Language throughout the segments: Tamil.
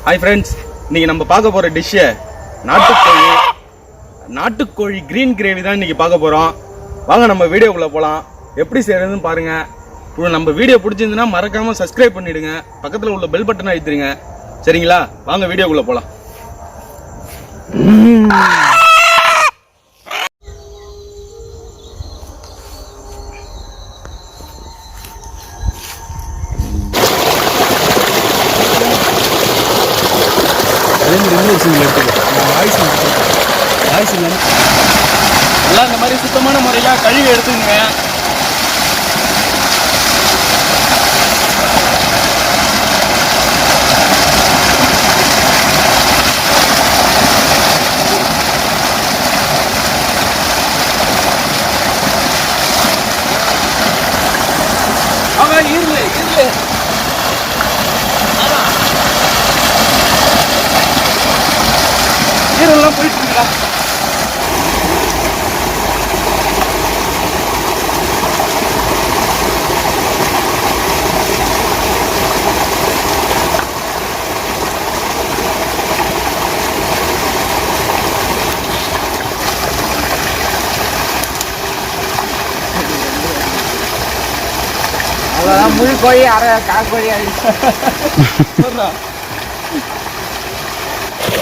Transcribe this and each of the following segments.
ஹாய் ஃப்ரெண்ட்ஸ், இன்னைக்கு நம்ம பார்க்க போகிற டிஷ்ஷு நாட்டுக்கோழி கிரீன் கிரேவி தான் இன்னைக்கு பார்க்க போகிறோம். வாங்க நம்ம வீடியோக்குள்ளே போகலாம். எப்படி செய்கிறதுன்னு பாருங்கள். இப்போ நம்ம வீடியோ பிடிச்சிருந்துன்னா மறக்காமல் சப்ஸ்கிரைப் பண்ணிவிடுங்க. பக்கத்தில் உள்ள பெல் பட்டனை அழுத்திடுங்க. சரிங்களா? வாங்க வீடியோக்குள்ளே போகலாம். எல்லாம் இந்த மாதிரி சுத்தமான முறையில் கழுவி எடுத்துக்கங்க. ஈரெல்லாம் போயிட்டு இருக்கா? அவ்வளோதான். முழு கோழி அரை காக்கோழி ஆயிடுச்சு.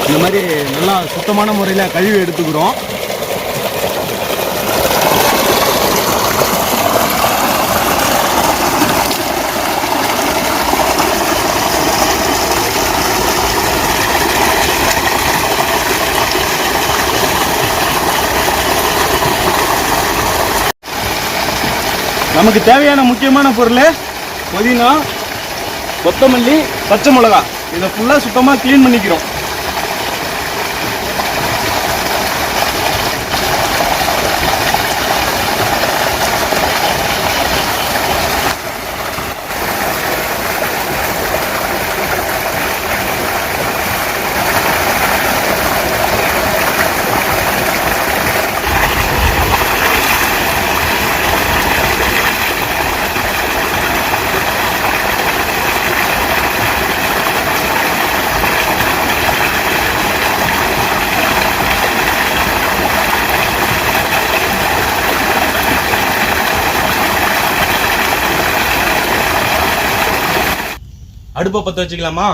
இந்த மாதிரி நல்லா சுத்தமான முறையில் கழுவி எடுத்துக்கிறோம். நமக்கு தேவையான முக்கியமான பொருள் புதினா, கொத்தமல்லி, பச்சை மிளகா. இதை ஃபுல்லாக சுத்தமாக க்ளீன் பண்ணிக்கிறோம். அடுப்பை பற்ற வச்சுக்கலாமா?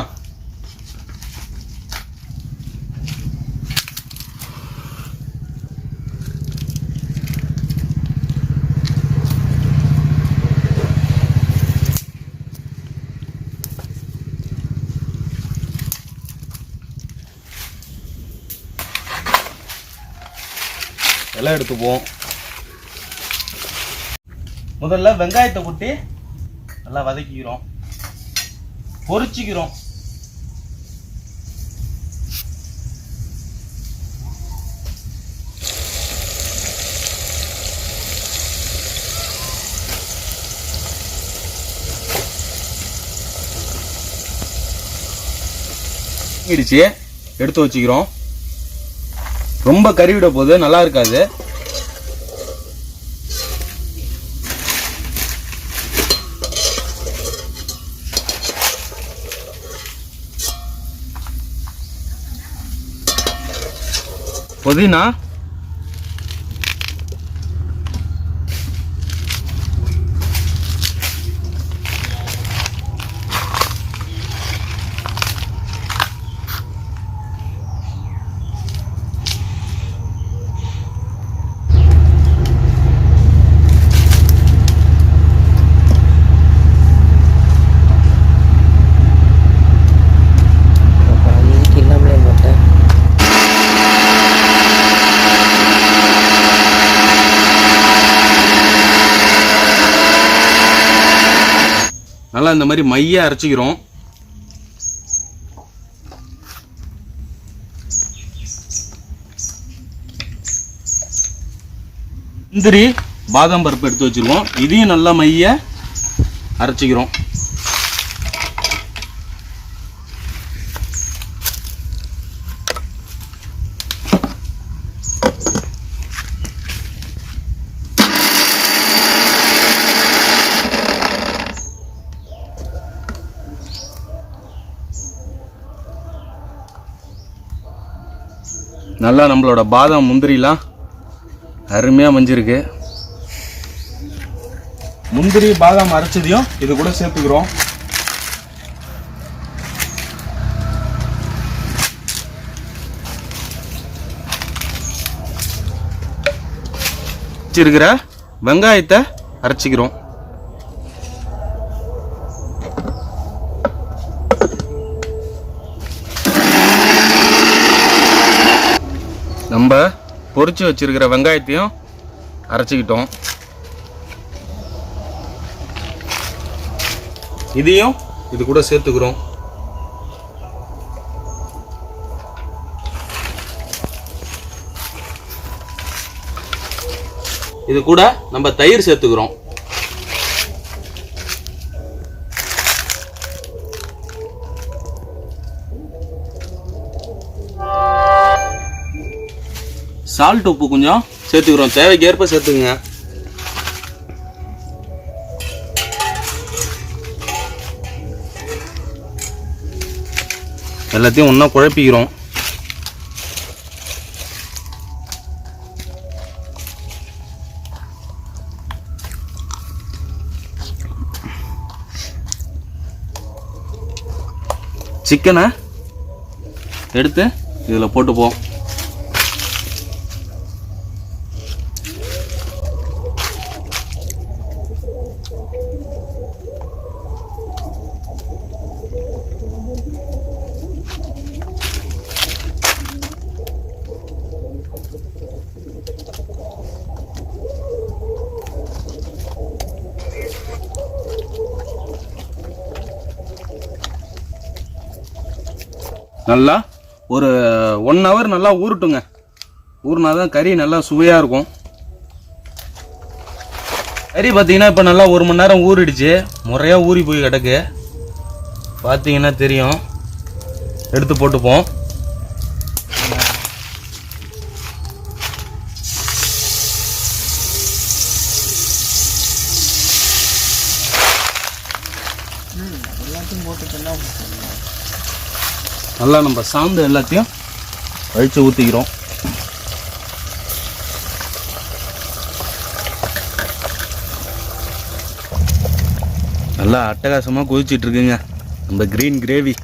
எல்லாம் எடுத்துப்போம். முதல்ல வெங்காயத்தை கொட்டி நல்லா வதக்கிக்கிறோம், பொரிச்சிக்கிறோம். இடிச்சு எடுத்து வச்சுக்கிறோம். ரொம்ப கறிவிட போது நல்லா இருக்காது. புதினா, நல்லா இந்த மாதிரி மைய அரைச்சிக்கிறோம். முந்திரி, பாதாம் பருப்பு எடுத்து வச்சிருக்கோம். இதையும் நல்லா மைய அரைச்சிக்கிறோம். நல்லா நம்மளோட பாதாம் முந்திரிலாம் அருமையாக மஞ்சிருக்கு. முந்திரி பாதாம் அரைச்சதையும் இது கூட சேர்த்துக்கிறோம். வச்சிருக்கிற வெங்காயத்தை அரைச்சிக்கிறோம். நம்ம பொரிச்சு வச்சிருக்கிற வெங்காயத்தையும் அரைச்சிக்கிட்டோம். இதையும் இது கூட சேர்த்துக்கிறோம். இது கூட நம்ம தயிர் சேர்த்துக்கிறோம். சால்ட் உப்பு கொஞ்சம் சேர்த்துக்கிறோம். தேவைக்கு ஏற்ப சேர்த்துக்குங்க. எல்லாத்தையும் ஒன்றா குழப்பிக்கிறோம். சிக்கனை எடுத்து இதில் போட்டுப்போம். நல்லா ஒரு 1 hour நல்லா ஊறட்டுங்க. ஊறினா தான் கறி நல்லா சுவையாக இருக்கும். கறி பார்த்தீங்கன்னா இப்போ நல்லா 1 மணி நேரம் ஊறிடுச்சு. முறையாக ஊறி போய் கிடக்கு. பார்த்தீங்கன்னா தெரியும். எடுத்து போட்டுப்போம். நல்லா நம்ம சாந்து எல்லாத்தையும் வழிச்சு ஊற்றிக்கிறோம். நல்லா அட்டகாசமாக கொதிச்சிட்டு இருக்குங்க நம்ம கிரீன் கிரேவி.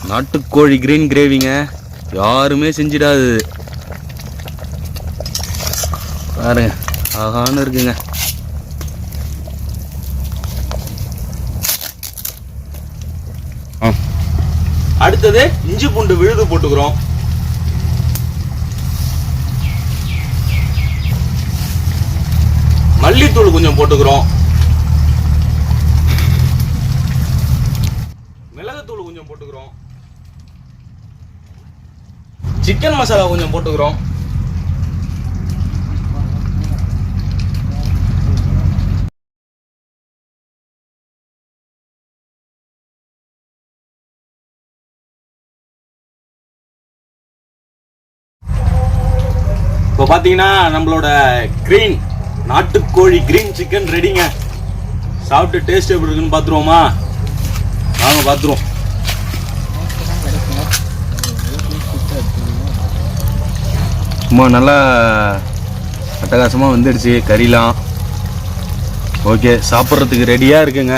நாட்டுக்கோழி கிரீன் கிரேவிங்க. யாருமே செஞ்சிடாது. பாருங்க, ஆகான்னு இருக்குங்க. அடுத்தது இஞ்சி பூண்டு விழுது போட்டுக்கிறோம். மல்லித்தூள் கொஞ்சம் போட்டுக்கிறோம். மிளகுத்தூள் கொஞ்சம் போட்டுக்கிறோம். சிக்கன் மசாலா கொஞ்சம் போட்டுக்கிறோம். இப்போ பார்த்தீங்கன்னா நம்மளோட கிரீன் நாட்டுக்கோழி கிரீன் சிக்கன் ரெடிங்க. சாப்பிட்டு டேஸ்ட் எப்படி இருக்குன்னு பார்த்துருவோமா? வாங்க பார்த்துருவோம். சும்மா நல்லா அட்டகாசமாக வந்துடுச்சு கறிலாம். ஓகே, சாப்பிட்றதுக்கு ரெடியாக இருக்குங்க.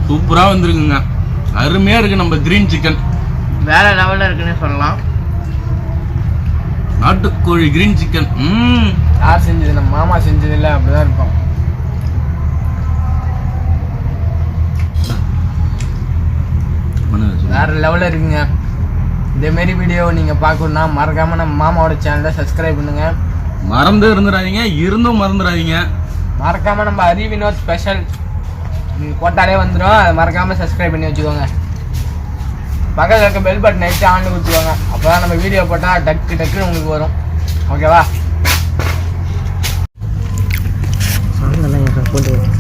சூப்பராக வந்துருக்குங்க. அருமையாக இருக்குது நம்ம கிரீன் சிக்கன். வேற லெவலில் இருக்குன்னு சொல்லலாம். நாட்டுக்கோழி கிரீன் சிக்கன். யார் செஞ்சது? நம்ம மாமா செஞ்சது இல்லை, அப்படிதான் இருக்கும். வேற லெவலில் இருக்குங்க. இதேமாரி வீடியோ நீங்கள் பார்க்கணுன்னா மறக்காமல் நம்ம மாமாவோட சேனலை சப்ஸ்கிரைப் பண்ணுங்கள். இருந்துடாதீங்க, இருந்தும் மறந்துடாதீங்க. மறக்காமல் நம்ம அறிவினோத் ஸ்பெஷல் நீங்கள் போட்டாலே வந்துடும். அதை மறக்காமல் சப்ஸ்கிரைப் பண்ணி வச்சுக்கோங்க. பக்கத்தில் இருக்க பெல் பட்டன் நைட்டு ஆன் கொடுத்துக்கோங்க. அப்போ தான் நம்ம வீடியோ போட்டால் டக்குன்னு உங்களுக்கு வரும். ஓகேவா? போட்டு